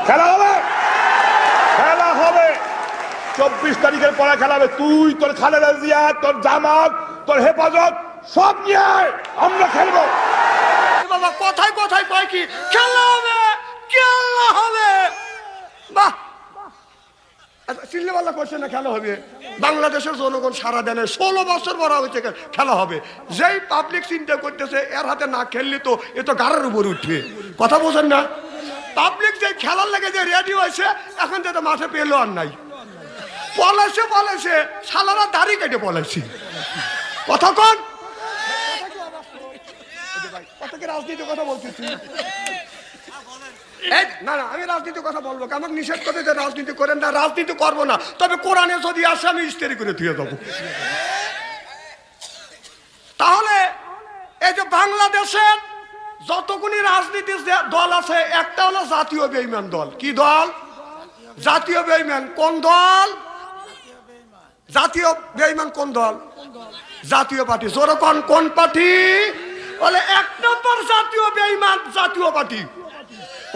খেলা হবে, খেলা হবে। 24 তারিখের পরে খেলা হবে। তুই তোর খালেদা জিয়া, তোর জামাত, তোর হেফাজত সব নিয়ে আমরা খেলবো। বাবা কথায় কথায় কয় কি খেলা হবে, খেলা হবে। বাহ, চিল্লাপাল্লা করছে না খেলা হবে। বাংলাদেশের জনগণ সারা দেনে 16 বছর বড় হয়েছে খেলা হবে। যেই পাবলিক চিন্তা করতেছে এর হাতে না খেললে তো এ তো গাড়ির উপর উঠবে। কথা বোঝেন না? পাবলিক যে খেলার লেগে যে রেডি হয়েছে এখন তো মাঠে পেলো আর নাই। পলাইছে শালারা দাড়ি কেটে পলাইছে। কথা কন কি রাজনীতির কথা বলতেছি? না না, আমি রাজনীতির কথা বলবো, আমাকে নিষেধ করে যে রাজনীতি করেন না, রাজনীতি করবো না। তবে কোরআনে যদি আসে আমি ইস্তেরি করে ধুয়ে দেবো। তাহলে এই যে বাংলাদেশের যতগুলি রাজনীতির দল আছে একটা হলো জাতীয় বেঈমান দল। কি দল? জাতীয় বেঈমান। কোন দল? জাতীয় বেঈমান কোন দল? জাতীয় পার্টি। জোরে কোন, কোন পার্টি? বলে 1 নম্বর জাতীয় বেঈমান জাতীয় পার্টি।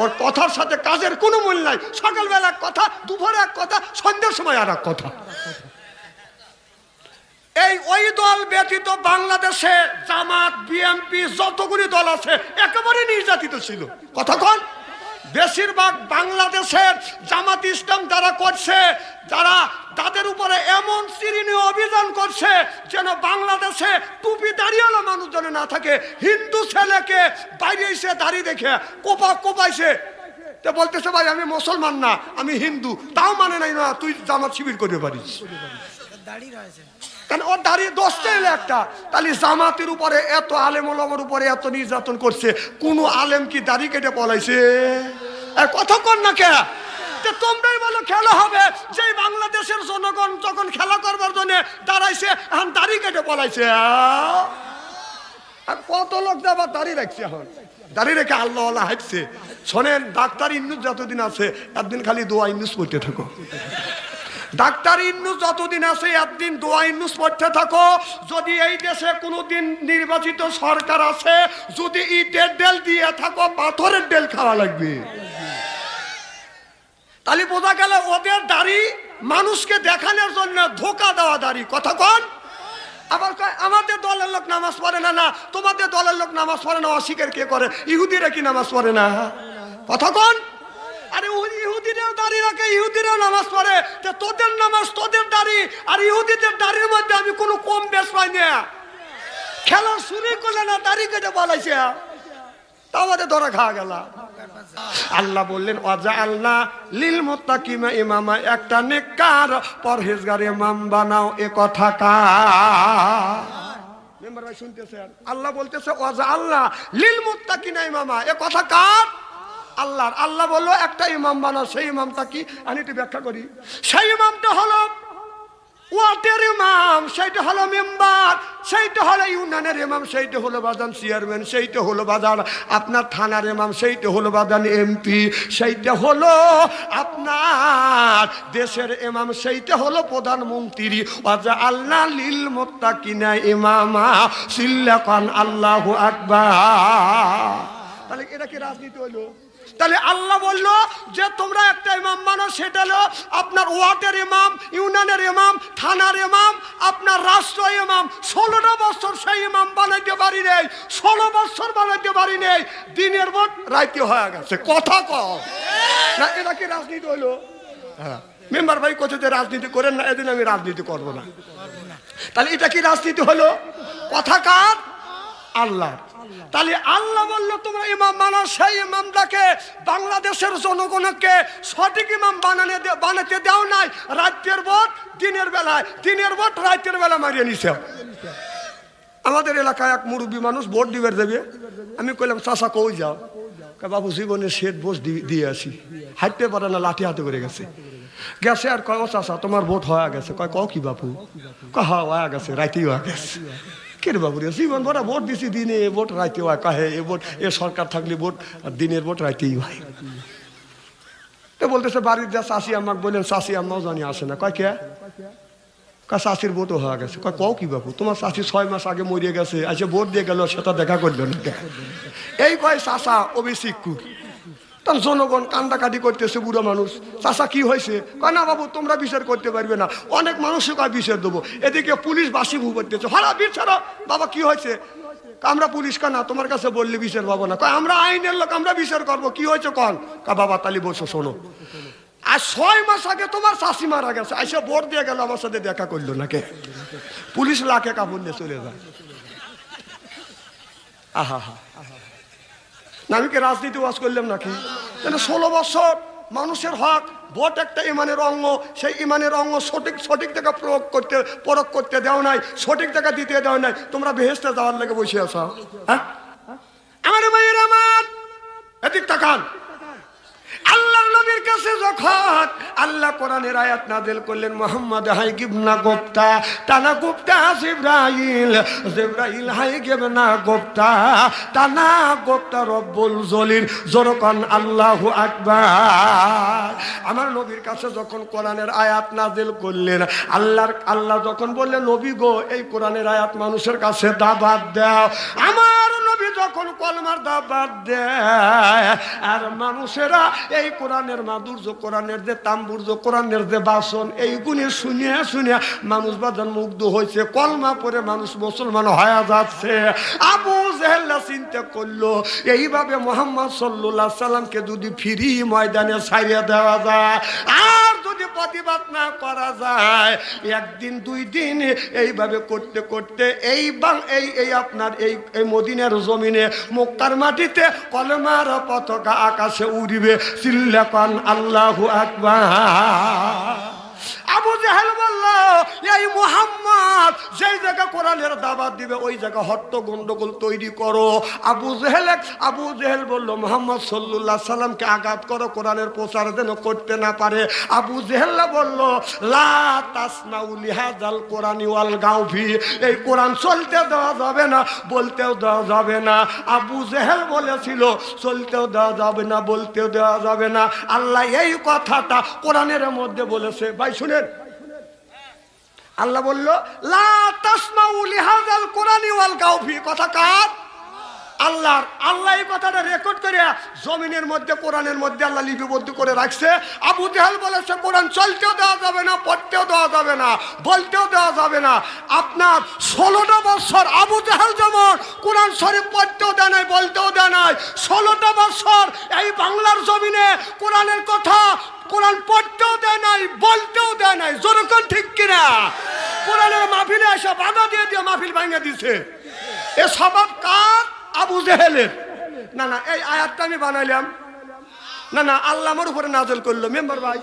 ওর কথার সাথে কাজের কোনো মূল নাই। সকালবেলা এক কথা, দুপুরে এক কথা, সন্ধ্যার সময় আর এক কথা। এই ওই দল ব্যতীত বাংলাদেশে জামাত, বিএনপি যতগুলি দল আছে একেবারে নির্যাতিত ছিল। কথা কন। বেশিরভাগ বাংলাদেশের জামাত ইসলাম যারা করছে, যারা তাদের উপরে এমন চিরুনি অভিযান করছে যেন বাংলাদেশে টুপি দাঁড়িয়েও মানুষ যেন না থাকে। হিন্দু ছেলেকে বাইরে এসে দাঁড়িয়ে দেখে কোপাইছে। তো বলতেছে ভাই আমি মুসলমান না, আমি হিন্দু। তাও মানে নাই না তুই জামাত শিবির করতে পারিস। কারণ ওর দাঁড়িয়ে দোষটা এলো একটা। তাহলে জামাতের উপরে এত আলেম ওলামার উপরে এত নির্যাতন করছে, কোন আলেম কি দাড়ি কেটে পলাইছে? কথা কন না কে? তোমরাই বলো খেলা হবে। যে বাংলাদেশের জনগণ যখন খেলা করবার জন্য দাঁড়াইছে এখন দাড়ি কেটে পলাইছে। কত লোক যাবার দাড়ি রাখছে, এখন দাড়ি রেখে আল্লাহ আল্লাহ হাঁটছে। শোনেন, ডাক্তার ইন্নুস যতদিন আছে একদিন খালি দোয়া ইন্নুস পড়তে থাকো। ডাক্তার ইন্নুস যতদিন আছে একদিন দোয়া ইন্নুস পড়তে থাকো। যদি এই দেশে কোনোদিন নির্বাচিত সরকার আছে, যদি ইটের ডেল দিয়ে থাকো পাথরের ডেল খাওয়া লাগবে। তাহলে বোঝা গেল ওদের দাড়ি মানুষকে দেখানোর জন্য ধোকা দেওয়া দাড়ি। কথা কন। আবার আমাদের দলের লোক নামাজ পড়ে না। না, তোমাদের দলের লোক নামাজ পড়ে না, অস্বীকার কে করে? ইহুদিরা কি নামাজ পড়ে না? কথা কন। আরে ইহুদিরাও দাড়ি রাখে, ইহুদিরাও নামাজ পড়ে। তোদের নামাজ, তোদের দাড়ি আর ইহুদিদের দাড়ির মধ্যে আমি কোনো কম বেশ পাই না। খেলা শুরু করলে না দাড়ি কেটে বলাইছে, তা আমাদের ধরা খাওয়া গেল। আল্লাহ বললেন ওয়াজআলনা লিল মুত্তাকিনা ইমামা, একটা নেককার পরহেজগার ইমাম বানাও। এ কথা কার? মেম্বার ভাই শুনতেছেন? আল্লাহ বলতেছে ওয়াজআলনা লিল মুত্তাকিনা ইমামা। এ কথা কার? আল্লাহর। আল্লাহ বললো একটা ইমাম বানাও। সেই ইমামটা কি আমি একটু ব্যাখ্যা করি। সেই ইমামটা হলো ওয়ার্ডের ইমাম, সেইটা হলো মেম্বার, সেইটা হলো ইউনিয়নের ইমাম, সেইটা হলো বাজান চেয়ারম্যান, সেইটা হলো বাজান আপনার থানার ইমাম, সেইটা হলো বাজান এমপি, সেইটা হলো আপনার দেশের ইমাম, সেইটা হলো প্রধানমন্ত্রী। ওয়াজআলনা লিল মুত্তাকিনা ইমামা। সিল্লাকান আল্লাহু আকবার। তাহলে এটা কি রাজনীতি হলো? তাহলে আল্লাহ বললো যে তোমরা একটা ইমাম বানো, সেটা হলো আপনার ওয়ার্ডের ইমাম, ইউনিয়নের ইমাম, থানার ইমাম, আপনার রাষ্ট্র ইমাম। 16টা বছর সেই ইমাম বানাইতে পারি নেই, 16 বছর বানাইতে পারি নেই। দিনের ভোট রাইতে হয়ে গেছে। কথা কও না, এটা কি রাজনীতি হলো? হ্যাঁ, মেম্বার ভাই কোথায় যে রাজনীতি করেন না, এদিন আমি রাজনীতি করবো না। তাহলে এটা কি রাজনীতি হলো? কথা কার? আল্লাহ। তাহলে আল্লাহ বললো তোমরা ইমাম বানাও। সেই ইমামটাকে বাংলাদেশের জনগণকে সঠিক ইমাম বানাতে দাও নাই। রাতের ভোট দিনের বেলায়, দিনের ভোট রাতের বেলা মারিয়ে নিছে। আমাদের এলাকায় এক মুরব্বী মানুষ ভোট দিবে দেবে। আমি কইলাম চাচা কই যাও? বাবু জীবনে শেষ ভোট দিয়ে আসি। হাঁটতে পারে না, লাঠি হাতে করে গেছে। গেছে আর কয় ও চাচা তোমার ভোট হয়ে গেছে। কয় ক কি বাপু? হ্যাঁ হয়ে গেছে, রাইতেই হয়ে গেছে। কে রে বাবু রে, জীবন ভরা ভোট দিছি, দিনে ভোট রাইতে হয়। কাহে এ ভোট, এ সরকার থাকলে ভোট দিনের ভোট রাইতেই হয়। তো বলতেছে বাড়ির যা চাষি আমাকে বললেন, চাষি আম্মাও জানি আসে না। কয় কে? কয় চাষির ভোটও হয়ে গেছে। কয় কও কি বাবু? তোমার চাষি 6 মাস আগে মরিয়ে গেছে, আচ্ছা ভোট দিয়ে গেল, সেটা দেখা করলো না। এই কয় চাষা অভিষিকুর। তখন জনগণ কান্দাকাটি করতেছে, বুড়ো মানুষ, চাচা কি হয়েছে? কয় না বাবু তোমরা বিচার করতে পারবে না, অনেক মানুষকে কয় বিচার দেবো। এদিকে পুলিশ বাসি ভু করতেছে, হরা বিচার। বাবা কি হয়েছে? আমরা পুলিশ কানা, তোমার কাছে বললে বিচার পাবো না। কয় আমরা আইনের লোক, আমরা বিচার করবো, কি হয়েছে কন? কা বাবা তালি বসো শোনো, আর 6 মাস আগে তোমার শাশি মারা গেছে, আইসা ভোট দিয়ে গেল, আমার সাথে দেখা করলো না কে? পুলিশ লাখে কাপড় নিয়ে চলে যায়। আহা হা, আমি কি রাজনীতি ওয়াজ করলাম নাকি? 16 বছর মানুষের হক, ভোট একটা ইমানের অঙ্গ, সেই ইমানের অঙ্গ সঠিক জায়গা প্রয়োগ করতে দেওয়া নাই, সঠিক জায়গা দিতে দেওয়া নাই। তোমরা বেহেশতে যাওয়ার লেগে বসে আছো। হ্যাঁ আমার ভাইয়ের আমার, এদিক তাকান। আল্লাহর নবীর কাছে যখন আল্লাহ কোরআনের আয়াত নাযিল করলেন, মুহাম্মদ হাই গিবনা গোপ্তা টানা গোপ্তা জিবরাইল হাই গিবনা গোপ্তা টানা গোপ্তা রব্বুল জলিল, জোরকান আল্লাহু আকবার। আমার নবীর কাছে যখন কোরআনের আয়াত নাযিল করলেন, আল্লাহ যখন বললেন নবী গো এই কোরআনের আয়াত মানুষের কাছে দাওয়াত দাও, আমার নবী যখন কলমার দাওয়াত দেয়, আর মানুষেরা এই কোরআনের মাধুর্য, কোরআনের যে তাম্বুর্য, কোরআনের যে বাসন, এইগুলি শুনিয়া শুনিয়া মানুষ বাজান মুগ্ধ হয়েছে, কলমা পরে মানুষ মুসলমান হয়ে যাচ্ছে। আবু জেহেল চিন্তা করলো এইভাবে মুহাম্মদ সাল্লাল্লাহু আলাইহি সাল্লামকে যদি ফ্রি ময়দানে ছাড়িয়ে দেওয়া যায়, আর যদি প্রতিবাদ না করা যায়, একদিন 2 দিন এইভাবে করতে করতে এই আপনার এই মদিনার জমিনে মক্কার মাটিতে কলমার পতাকা আকাশে উড়িবে। চিল্লাকান আল্লাহু আকবার। আবু জেহেল বলল এই মুহাম্মদ যেই জায়গা কোরআনের দাওয়াত দিবে ওই জায়গা হট্ট গন্ডগোল তৈরি করো। আবু জেহেল বলল মুহাম্মদ সাল্লাল্লাহু আলাইহি সাল্লামকে আঘাত করো, কোরআনের প্রচার যেন করতে না পারে। আবু জেহেল বলল লা তাসমাউ লিহাযাল কোরআনি ওয়াল গাউফি, এই কোরআন চলতে দেওয়া যাবে না, বলতেও দেওয়া যাবে না। আবু জেহেল বলেছিল চলতেও দেওয়া যাবে না, বলতেও দেওয়া যাবে না। আল্লাহ এই কথাটা কোরআনের মধ্যে বলেছে। ভাই শুনেন, আল্লাহ বলল লা তাসমাউ লিহাযাল কোরআনি ওয়াল গাউফি, কথা কার? আল্লাহর। আল্লাহ এই কথাটা রেকর্ড করে জমিনের মধ্যে, কোরআনের মধ্যে আল্লাহ লিপিবদ্ধ করে রাখছে। আবু জেহেল বলেছে কোরআন চলতেও দেওয়া যাবে না, পড়তেও দেওয়া যাবে না, বলতেও দেওয়া যাবে না। আপনার 16টা বছর আবু জেহেল যেমন কোরআন শরীফ পড়তেও দেয় নাই, বলতেও দেয় নাই, 16টা বছর এই বাংলার জমিনে কোরআনের কথা, কোরআন পড়তেও দেয় নাই, বলতেও দেয় নাই। যেরকম ঠিক কিনা? কোরআনের মাহফিলে এসে বাধা দিয়ে দিয়ে মাহফিল ভাঙে দিছে। এ স্বভাব কার? আবু জেহেলের। না না, এই আয়াতটা আমি বানাইলাম না, আল্লাহ আমার উপরে নাযিল করলো। মেম্বার ভাই,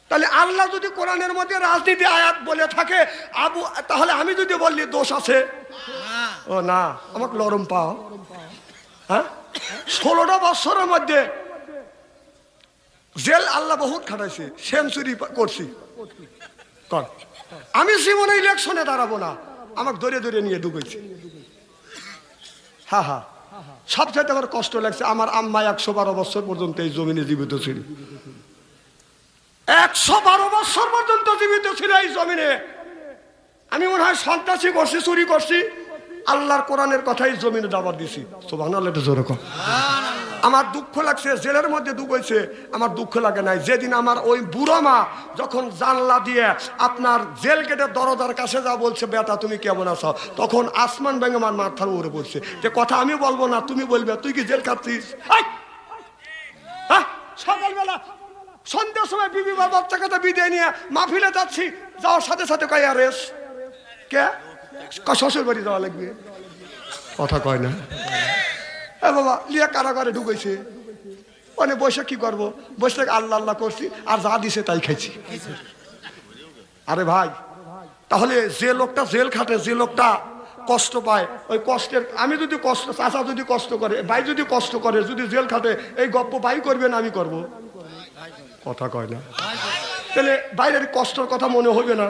তাহলে আল্লাহ যদি কোরআনের মধ্যে রাজনীতি আয়াত বলে থাকে তাহলে আমি যদি বললি দোষ আছে? ও না, আমাকে নরম পাও। হ্যাঁ, 16টা বছরের মধ্যে জেল আল্লাহ বহুত খাটাইছে, সেঞ্চুরি করছি। আমি জীবনে ইলেকশনে দাঁড়াবো না, আমাকে ধরে ধরে নিয়ে ঢুকেছি। হা হা, সবচেয়ে আমার কষ্ট লাগছে, আমার আম্মা 112 বছর পর্যন্ত এই জমিনে জীবিত ছিল। 112 বছর পর্যন্ত জীবিত ছিল এই জমিনে। আমি মনে হয় সন্ত্রাসী করছি, চুরি করছি, আল্লাহর কোরআনের কথাই জমিনে দাওয়াত দিছি। সুবহানাল্লাহ, এটা জোরে কর। আমার দুঃখ লাগছে, জেলের মধ্যে ডুবেছে, আমার দুঃখ লাগে নাই। যেদিন আমার ওই বুড়ো মা যখন জানলা দিয়ে আপনার জেল গেটের দরজার কাছে যা বলছে বেটা তুমি কেমন আছো, তখন আসমান ভেঙে আমার মাথার উপরে পড়ছে। যে কথা আমি বলবো না, তুমি বলবে তুই কি জেল খাচ্ছিস? সকালবেলা সন্ধ্যার সময় বিবি বা বাচ্চা কথা বিদায় নিয়ে মাহফিলে যাচ্ছি, যাওয়ার সাথে সাথে কয় আরেস কে শ্বশুর বাড়ি যাওয়া লাগবে, কথা কয় না। বাবা লিয়া কারাগারে ঢুকেছে, মানে বসে কি করবো, বসে আল্লাহ আল্লাহ করছি, আর যা দিছে তাই খাইছি। আরে ভাই, তাহলে যে লোকটা জেল খাটে, যে লোকটা কষ্ট পায়, ওই কষ্টের আমি যদি কষ্ট, চাচা যদি কষ্ট করে, ভাই যদি কষ্ট করে, যদি জেল খাটে, এই গপ্প ভাই করবে না আমি করব? কথা কয় না। তাহলে বাইরের কষ্টের কথা মনে হবে না?